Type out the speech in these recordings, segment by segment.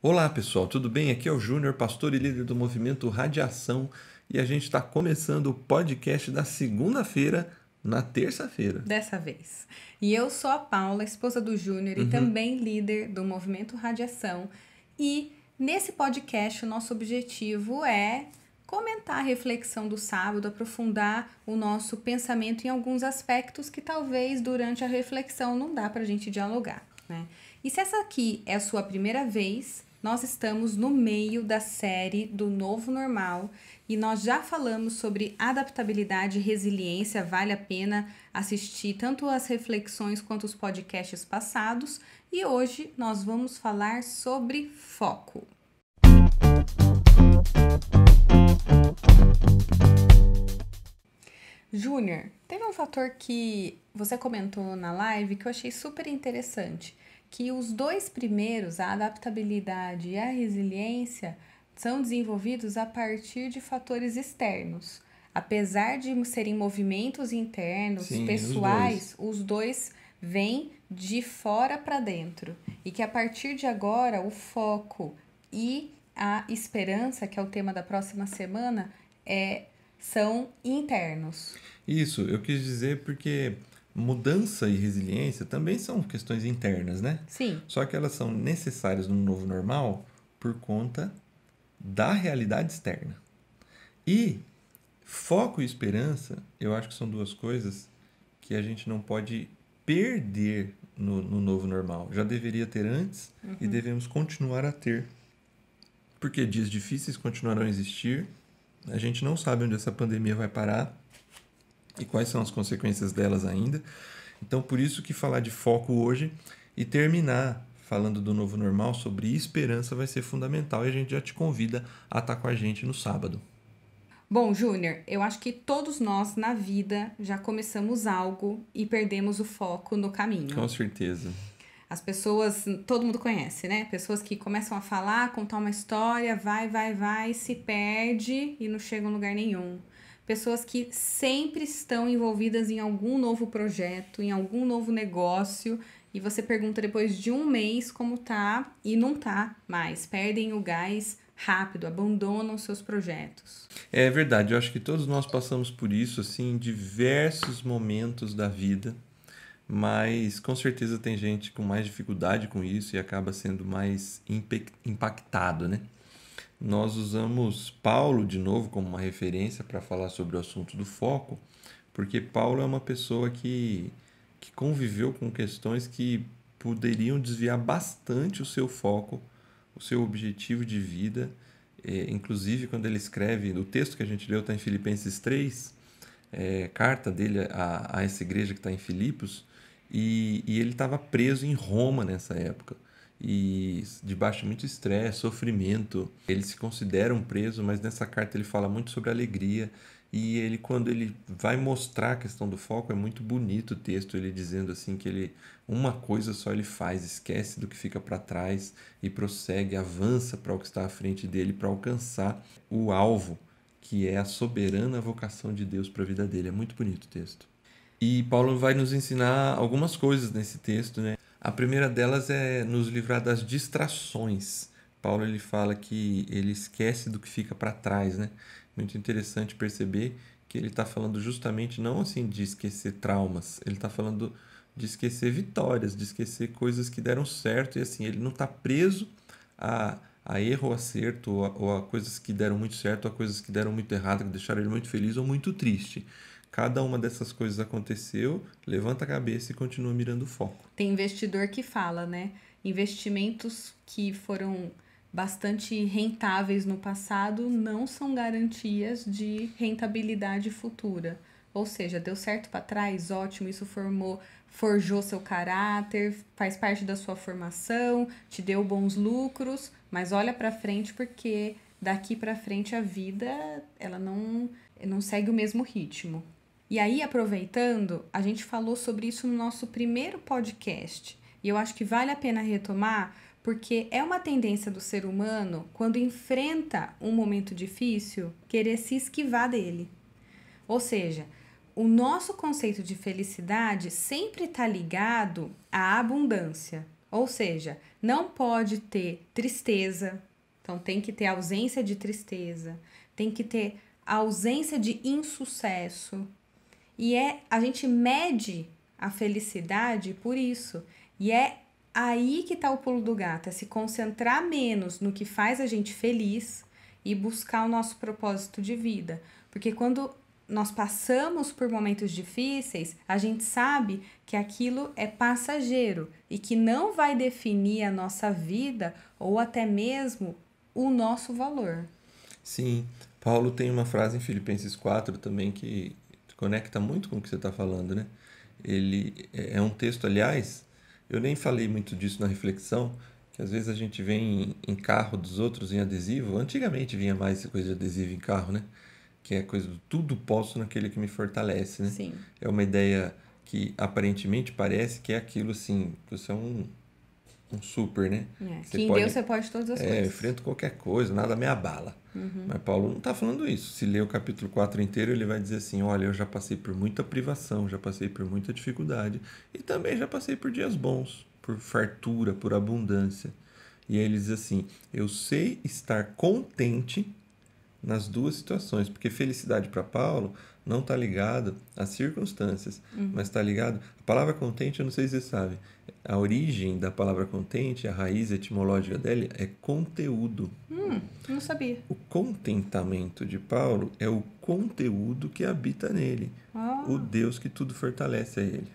Olá pessoal, tudo bem? Aqui é o Júnior, pastor e líder do movimento Radiação, e a gente está começando o podcast da segunda-feira na terça-feira. Dessa vez. E eu sou a Paula, esposa do Júnior e também líder do Movimento Radiação. E nesse podcast o nosso objetivo é comentar a reflexão do sábado, aprofundar o nosso pensamento em alguns aspectos que talvez durante a reflexão não dá pra gente dialogar, né? E se essa aqui é a sua primeira vez, nós estamos no meio da série do Novo Normal e nós já falamos sobre adaptabilidade e resiliência. Vale a pena assistir tanto as reflexões quanto os podcasts passados. E hoje nós vamos falar sobre foco. Júnior, teve um fator que você comentou na live que eu achei super interessante, que os dois primeiros, a adaptabilidade e a resiliência, são desenvolvidos a partir de fatores externos. Apesar de serem movimentos internos, Sim, pessoais, os dois vêm de fora para dentro. E que a partir de agora, o foco e a esperança, que é o tema da próxima semana, são internos. Isso, eu quis dizer porque mudança e resiliência também são questões internas, né? Sim. Só que elas são necessárias no novo normal por conta da realidade externa. E foco e esperança, eu acho que são duas coisas que a gente não pode perder no novo normal. Já deveria ter antes e devemos continuar a ter. Porque dias difíceis continuarão a existir. A gente não sabe onde essa pandemia vai parar e quais são as consequências delas ainda. Então, por isso que falar de foco hoje e terminar falando do novo normal sobre esperança vai ser fundamental e a gente já te convida a estar com a gente no sábado. Bom, Júnior, eu acho que todos nós na vida já começamos algo e perdemos o foco no caminho. Com certeza. As pessoas, todo mundo conhece, né? Pessoas que começam a falar, contar uma história, vai, se perde e não chega a lugar nenhum. Pessoas que sempre estão envolvidas em algum novo projeto, em algum novo negócio, e você pergunta depois de um mês como tá e não tá mais. Perdem o gás rápido, abandonam seus projetos. É verdade, eu acho que todos nós passamos por isso, assim, em diversos momentos da vida, mas com certeza tem gente com mais dificuldade com isso e acaba sendo mais impactado, né? Nós usamos Paulo de novo como uma referência para falar sobre o assunto do foco, porque Paulo é uma pessoa que conviveu com questões que poderiam desviar bastante o seu foco, o seu objetivo de vida. Inclusive, quando ele escreve, o texto que a gente leu está em Filipenses 3, carta dele a essa igreja que está em Filipos, e ele estava preso em Roma nessa época e debaixo de muito estresse, sofrimento. Ele se considera um preso, mas nessa carta ele fala muito sobre alegria. E ele, quando ele vai mostrar a questão do foco, é muito bonito o texto, ele dizendo assim que ele uma coisa só ele faz, esquece do que fica para trás e prossegue, avança para o que está à frente dele para alcançar o alvo, que é a soberana vocação de Deus para a vida dele. É muito bonito o texto. E Paulo vai nos ensinar algumas coisas nesse texto, né? A primeira delas é nos livrar das distrações. Paulo ele fala que ele esquece do que fica para trás, né? Muito interessante perceber que ele está falando justamente não assim de esquecer traumas, ele está falando de esquecer vitórias, de esquecer coisas que deram certo e assim, ele não está preso a erro ou acerto ou a coisas que deram muito certo ou a coisas que deram muito errado, que deixaram ele muito feliz ou muito triste. Cada uma dessas coisas aconteceu, levanta a cabeça e continua mirando o foco. Tem investidor que fala, né? Investimentos que foram bastante rentáveis no passado não são garantias de rentabilidade futura. Ou seja, deu certo para trás, ótimo, isso forjou seu caráter, faz parte da sua formação, te deu bons lucros, mas olha para frente porque daqui para frente a vida ela não segue o mesmo ritmo. E aí, aproveitando, a gente falou sobre isso no nosso primeiro podcast. E eu acho que vale a pena retomar, porque é uma tendência do ser humano, quando enfrenta um momento difícil, querer se esquivar dele. Ou seja, o nosso conceito de felicidade sempre está ligado à abundância. Ou seja, não pode ter tristeza, então tem que ter ausência de tristeza, tem que ter ausência de insucesso. E a gente mede a felicidade por isso. E é aí que tá o pulo do gato, é se concentrar menos no que faz a gente feliz e buscar o nosso propósito de vida. Porque quando nós passamos por momentos difíceis, a gente sabe que aquilo é passageiro e que não vai definir a nossa vida ou até mesmo o nosso valor. Sim, Paulo tem uma frase em Filipenses 4 também que conecta muito com o que você está falando, né? Ele é um texto, aliás, eu nem falei muito disso na reflexão, que às vezes a gente vê em carro dos outros em adesivo. Antigamente vinha mais essa coisa de adesivo em carro, né? Que é coisa do tudo posso naquele que me fortalece, né? Sim. É uma ideia que aparentemente parece que é aquilo assim, que você é um super, né? Você Que em pode, Deus você pode todas as eu coisas. enfrento qualquer coisa, nada me abala. Mas Paulo não está falando isso. Se ler o capítulo 4 inteiro, ele vai dizer assim: olha, eu já passei por muita privação, já passei por muita dificuldade e também já passei por dias bons, por fartura, por abundância. E aí ele diz assim: eu sei estar contente nas duas situações, porque felicidade para Paulo não está ligado às circunstâncias, mas está ligado. A palavra contente, eu não sei se você sabe, a origem da palavra contente, a raiz etimológica dela é conteúdo. Não sabia. O contentamento de Paulo é o conteúdo que habita nele, o Deus que tudo fortalece a ele.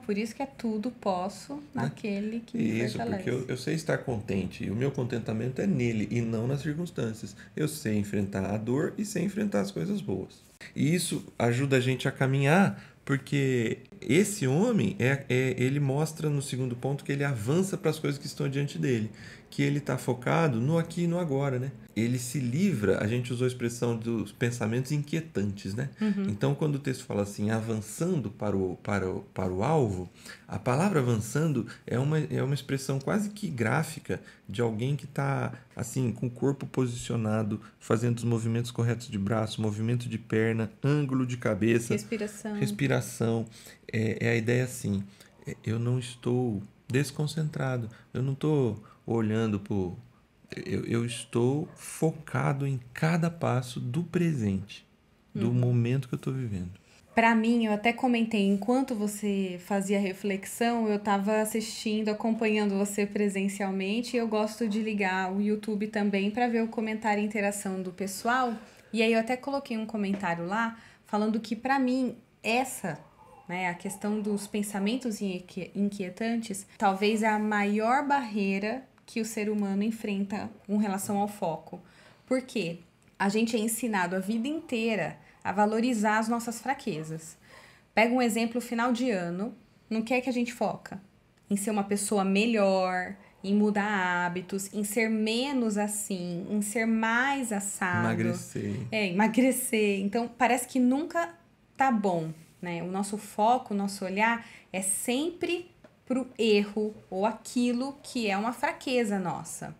Por isso que é tudo posso naquele que me Isso, fortalece. porque eu sei estar contente e o meu contentamento é nele e não nas circunstâncias. Eu sei enfrentar a dor e sei enfrentar as coisas boas. E isso ajuda a gente a caminhar, porque esse homem, ele mostra no segundo ponto que ele avança para as coisas que estão diante dele, que ele está focado no aqui e no agora, né? Ele se livra, a gente usou a expressão dos pensamentos inquietantes, né? Então, quando o texto fala assim, avançando para o alvo, a palavra avançando é uma expressão quase que gráfica de alguém que está assim, com o corpo posicionado, fazendo os movimentos corretos de braço, movimento de perna, ângulo de cabeça, respiração. É a ideia assim, eu não estou desconcentrado, eu não estou olhando para eu estou focado em cada passo do presente, do momento que eu estou vivendo. Para mim, eu até comentei, enquanto você fazia reflexão, eu estava assistindo, acompanhando você presencialmente, e eu gosto de ligar o YouTube também para ver o comentário e interação do pessoal. E aí eu até coloquei um comentário lá falando que para mim a questão dos pensamentos inquietantes, talvez é a maior barreira que o ser humano enfrenta com relação ao foco. Por quê? A gente é ensinado a vida inteira a valorizar as nossas fraquezas. Pega um exemplo final de ano, no que é que a gente foca? Em ser uma pessoa melhor, em mudar hábitos, em ser menos assim, em ser mais assado. Emagrecer. Então, parece que nunca tá bom, né? O nosso foco, o nosso olhar é sempre pro erro ou aquilo que é uma fraqueza nossa.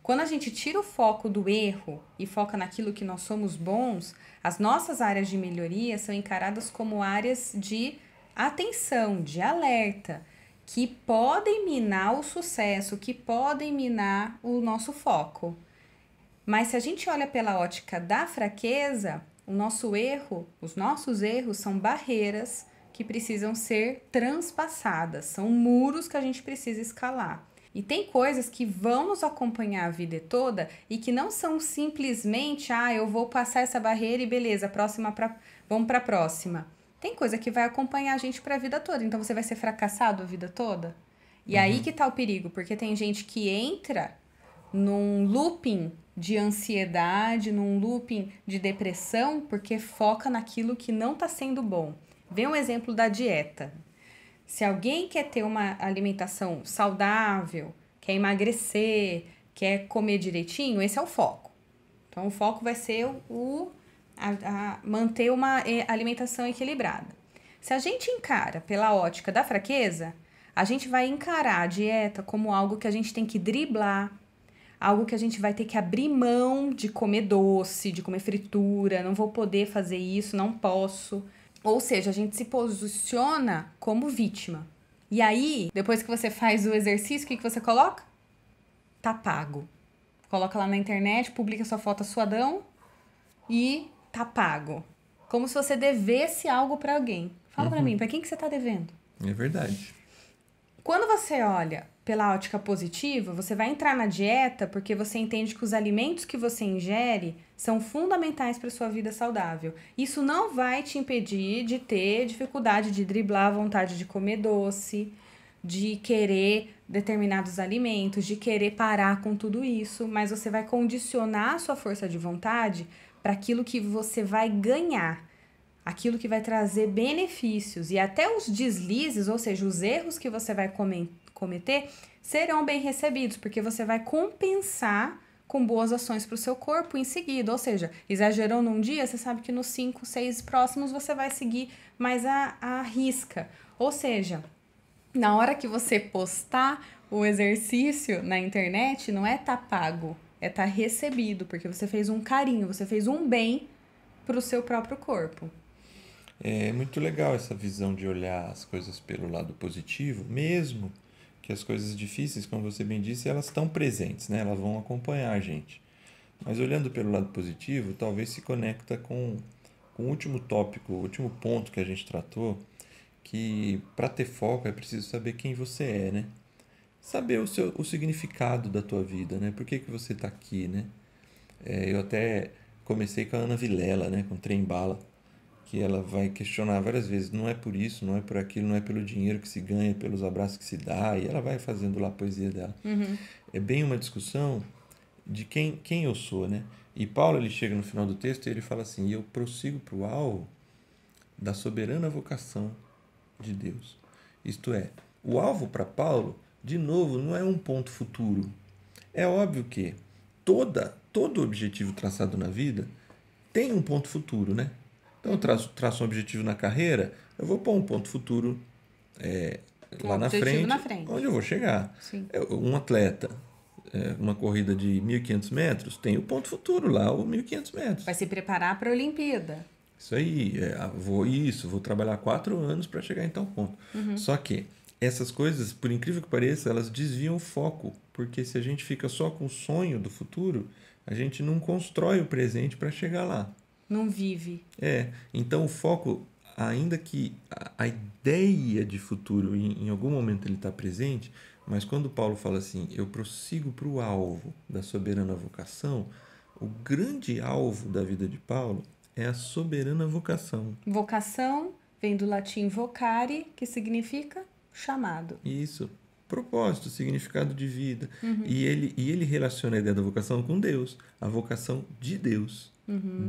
Quando a gente tira o foco do erro e foca naquilo que nós somos bons, as nossas áreas de melhoria são encaradas como áreas de atenção, de alerta, que podem minar o sucesso, que podem minar o nosso foco. Mas se a gente olha pela ótica da fraqueza, o nosso erro, os nossos erros são barreiras que precisam ser transpassadas, são muros que a gente precisa escalar. E tem coisas que vão nos acompanhar a vida toda e que não são simplesmente, eu vou passar essa barreira e beleza, vamos para a próxima. Tem coisa que vai acompanhar a gente para a vida toda, então você vai ser fracassado a vida toda. E aí que tá o perigo, porque tem gente que entra num looping de ansiedade, num looping de depressão, porque foca naquilo que não tá sendo bom. Vê um exemplo da dieta. Se alguém quer ter uma alimentação saudável, quer emagrecer, quer comer direitinho, esse é o foco. Então, o foco vai ser manter uma alimentação equilibrada. Se a gente encara pela ótica da fraqueza, a gente vai encarar a dieta como algo que a gente tem que driblar, algo que a gente vai ter que abrir mão de comer doce, de comer fritura, não vou poder fazer isso, não posso. Ou seja, a gente se posiciona como vítima. E aí, depois que você faz o exercício, o que você coloca? Tá pago. Coloca lá na internet, publica sua foto suadão e tá pago. Como se você devesse algo pra alguém. Fala pra mim, pra quem que você tá devendo? É verdade. Quando você olha pela ótica positiva, você vai entrar na dieta porque você entende que os alimentos que você ingere são fundamentais para sua vida saudável. Isso não vai te impedir de ter dificuldade de driblar a vontade de comer doce, de querer determinados alimentos, de querer parar com tudo isso, mas você vai condicionar a sua força de vontade para aquilo que você vai ganhar, aquilo que vai trazer benefícios, e até os deslizes, ou seja, os erros que você vai cometer, serão bem recebidos, porque você vai compensar com boas ações para o seu corpo em seguida. Ou seja, exagerou num dia, você sabe que nos 5, 6 próximos você vai seguir mais a risca. Ou seja, na hora que você postar o exercício na internet, não é tá pago, é tá recebido, porque você fez um carinho, você fez um bem para o seu próprio corpo. É muito legal essa visão de olhar as coisas pelo lado positivo, mesmo que as coisas difíceis, como você bem disse, elas estão presentes, né? Elas vão acompanhar a gente. Mas olhando pelo lado positivo, talvez se conecta com o último tópico, o último ponto que a gente tratou, que para ter foco é preciso saber quem você é, né? Saber o significado da tua vida, né? Por que que você está aqui, né? Eu até comecei com a Ana Vilela, né? Com Trem Bala, que ela vai questionar várias vezes, não é por isso, não é por aquilo, não é pelo dinheiro que se ganha, pelos abraços que se dá, e ela vai fazendo lá a poesia dela. É bem uma discussão de quem eu sou, né? E Paulo, ele chega no final do texto e ele fala assim, eu prossigo para o alvo da soberana vocação de Deus. Isto é, o alvo para Paulo, de novo, não é um ponto futuro. É óbvio que todo objetivo traçado na vida tem um ponto futuro, né? Então eu traço um objetivo na carreira, eu vou pôr um ponto futuro Um lá na objetivo na frente, frente. onde eu vou chegar. Sim. Um atleta, uma corrida de 1.500 metros, tem o ponto futuro lá, o 1.500 metros. Vai se preparar para a Olimpíada. Isso aí, vou trabalhar 4 anos para chegar em tal ponto. Só que essas coisas, por incrível que pareça, elas desviam o foco, porque se a gente fica só com o sonho do futuro, a gente não constrói o presente para chegar lá. Não vive. Então o foco, ainda que a ideia de futuro em algum momento ele está presente, mas quando Paulo fala assim, eu prossigo para o alvo da soberana vocação, o grande alvo da vida de Paulo é a soberana vocação. Vocação vem do latim vocare, que significa chamado. Isso, propósito, significado de vida. E ele relaciona a ideia da vocação com Deus, a vocação de Deus.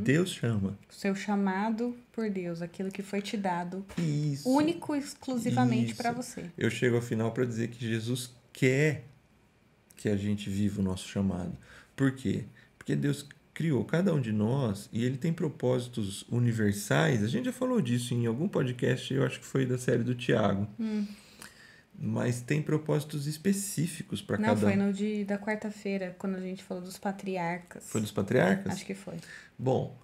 Deus chama. Seu chamado por Deus, aquilo que foi te dado, Isso. único e exclusivamente para Isso. você. Eu chego ao final para dizer que Jesus quer que a gente viva o nosso chamado. Por quê? Porque Deus criou cada um de nós e ele tem propósitos universais. A gente já falou disso em algum podcast, eu acho que foi da série do Tiago. Mas tem propósitos específicos para cada um. Não, foi no da quarta-feira, quando a gente falou dos patriarcas. Foi dos patriarcas? Acho que foi. Bom,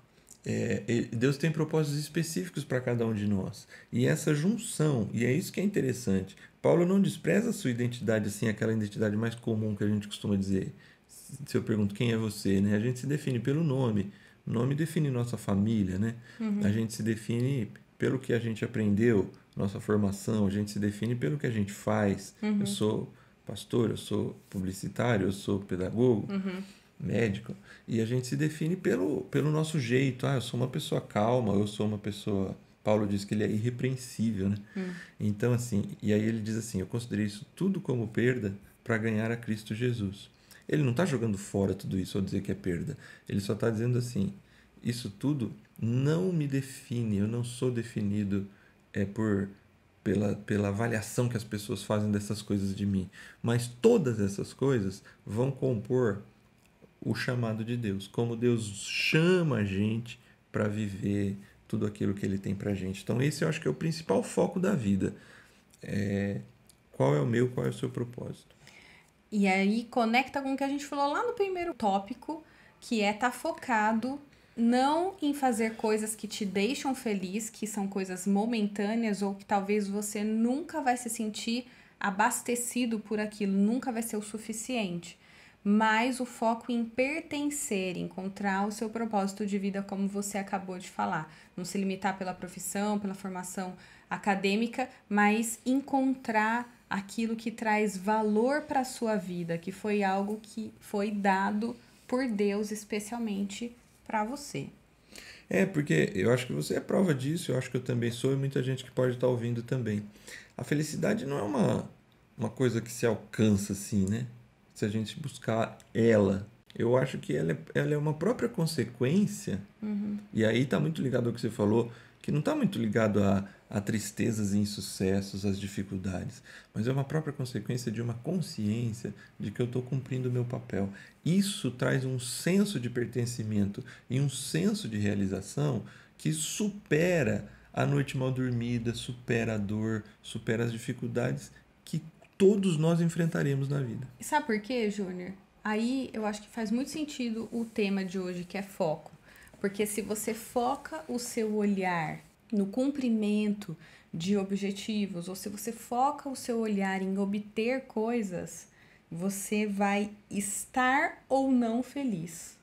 Deus tem propósitos específicos para cada um de nós. E essa junção, e é isso que é interessante, Paulo não despreza a sua identidade, assim, aquela identidade mais comum que a gente costuma dizer. Se eu pergunto quem é você, né? A gente se define pelo nome. O nome define nossa família, né? A gente se define pelo que a gente aprendeu, nossa formação, a gente se define pelo que a gente faz. Eu sou pastor, eu sou publicitário, eu sou pedagogo, médico, e a gente se define pelo nosso jeito. Eu sou uma pessoa calma, eu sou uma pessoa... Paulo diz que ele é irrepreensível, né? Então, assim, e aí ele diz assim, eu considerei isso tudo como perda para ganhar a Cristo Jesus. Ele não está jogando fora tudo isso ao dizer que é perda. Ele só está dizendo assim, isso tudo não me define, eu não sou definido pela avaliação que as pessoas fazem dessas coisas de mim. Mas todas essas coisas vão compor o chamado de Deus, como Deus chama a gente para viver tudo aquilo que ele tem para a gente. Então esse eu acho que é o principal foco da vida. Qual é o meu, qual é o seu propósito? E aí conecta com o que a gente falou lá no primeiro tópico, que é estar focado não em fazer coisas que te deixam feliz, que são coisas momentâneas ou que talvez você nunca vai se sentir abastecido por aquilo, nunca vai ser o suficiente. Mas o foco em pertencer, encontrar o seu propósito de vida, como você acabou de falar. Não se limitar pela profissão, pela formação acadêmica, mas encontrar aquilo que traz valor para a sua vida, que foi algo que foi dado por Deus especialmente para você. Porque eu acho que você é prova disso, eu acho que eu também sou e muita gente que pode estar ouvindo também. A felicidade não é uma coisa que se alcança assim, né? Se a gente buscar ela. Eu acho que ela é uma própria consequência, e aí está muito ligado ao que você falou, que não está muito ligado a tristezas e insucessos, às dificuldades, mas é uma própria consequência de uma consciência de que eu estou cumprindo o meu papel. Isso traz um senso de pertencimento e um senso de realização que supera a noite mal dormida, supera a dor, supera as dificuldades que todos nós enfrentaremos na vida. E sabe por quê, Júnior? Aí eu acho que faz muito sentido o tema de hoje, que é foco. Porque se você foca o seu olhar no cumprimento de objetivos, ou se você foca o seu olhar em obter coisas, você vai estar ou não feliz.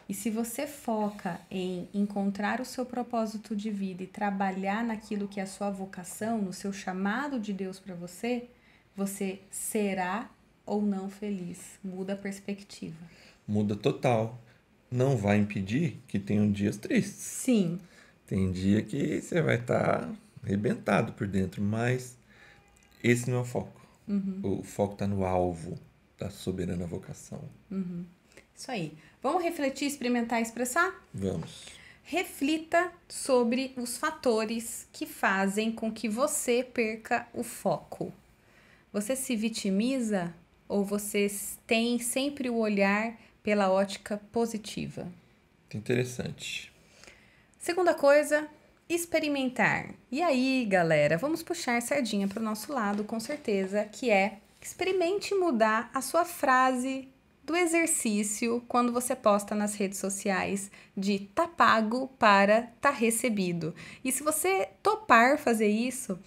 E se você foca em encontrar o seu propósito de vida e trabalhar naquilo que é a sua vocação, no seu chamado de Deus para você, você será ou não feliz. Muda a perspectiva. Muda total. Não vai impedir que tenham dias tristes. Sim. Tem dia que você vai estar arrebentado por dentro, mas esse não é o foco. O foco está no alvo da soberana vocação. Isso aí. Vamos refletir, experimentar e expressar? Vamos. Reflita sobre os fatores que fazem com que você perca o foco. Você se vitimiza ou você tem sempre o olhar pela ótica positiva? Interessante. Segunda coisa, experimentar. E aí, galera, vamos puxar sardinha para o nosso lado, com certeza, que é experimente mudar a sua frase do exercício quando você posta nas redes sociais de tá pago para tá recebido. E se você topar fazer isso,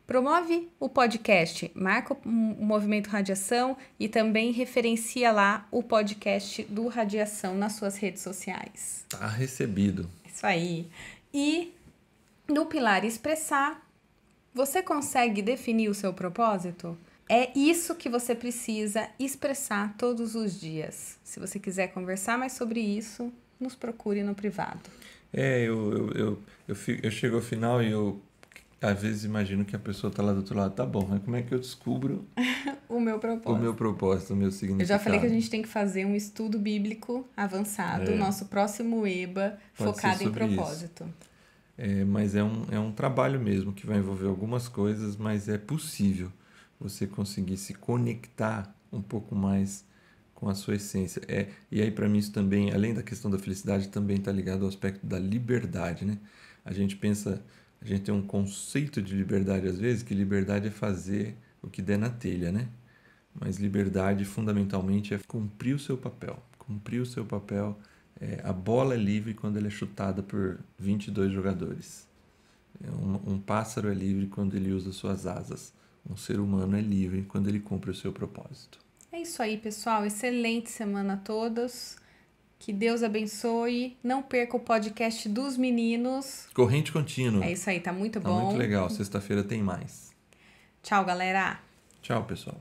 promove o podcast, marca o Movimento Radiação e também referencia lá o podcast do Radiação nas suas redes sociais. Tá recebido. Isso aí. E no pilar expressar, você consegue definir o seu propósito? É isso que você precisa expressar todos os dias. Se você quiser conversar mais sobre isso, nos procure no privado. Eu chego ao final e eu às vezes imagino que a pessoa está lá do outro lado. Tá bom, mas como é que eu descubro o meu propósito, o meu significado? Eu já falei que a gente tem que fazer um estudo bíblico avançado, nosso próximo EBA, focado em propósito. Mas é um trabalho mesmo, que vai envolver algumas coisas, mas é possível você conseguir se conectar um pouco mais com a sua essência. E aí, para mim, isso também, além da questão da felicidade, também está ligado ao aspecto da liberdade, né? A gente tem um conceito de liberdade, às vezes, que liberdade é fazer o que der na telha, né? Mas liberdade, fundamentalmente, é cumprir o seu papel. Cumprir o seu papel. A bola é livre quando ela é chutada por 22 jogadores. Um pássaro é livre quando ele usa suas asas. Um ser humano é livre quando ele cumpre o seu propósito. É isso aí, pessoal. Excelente semana a todos. Que Deus abençoe. Não perca o podcast dos meninos. Corrente contínua. É isso aí, tá muito bom. Tá muito legal. Sexta-feira tem mais. Tchau, galera. Tchau, pessoal.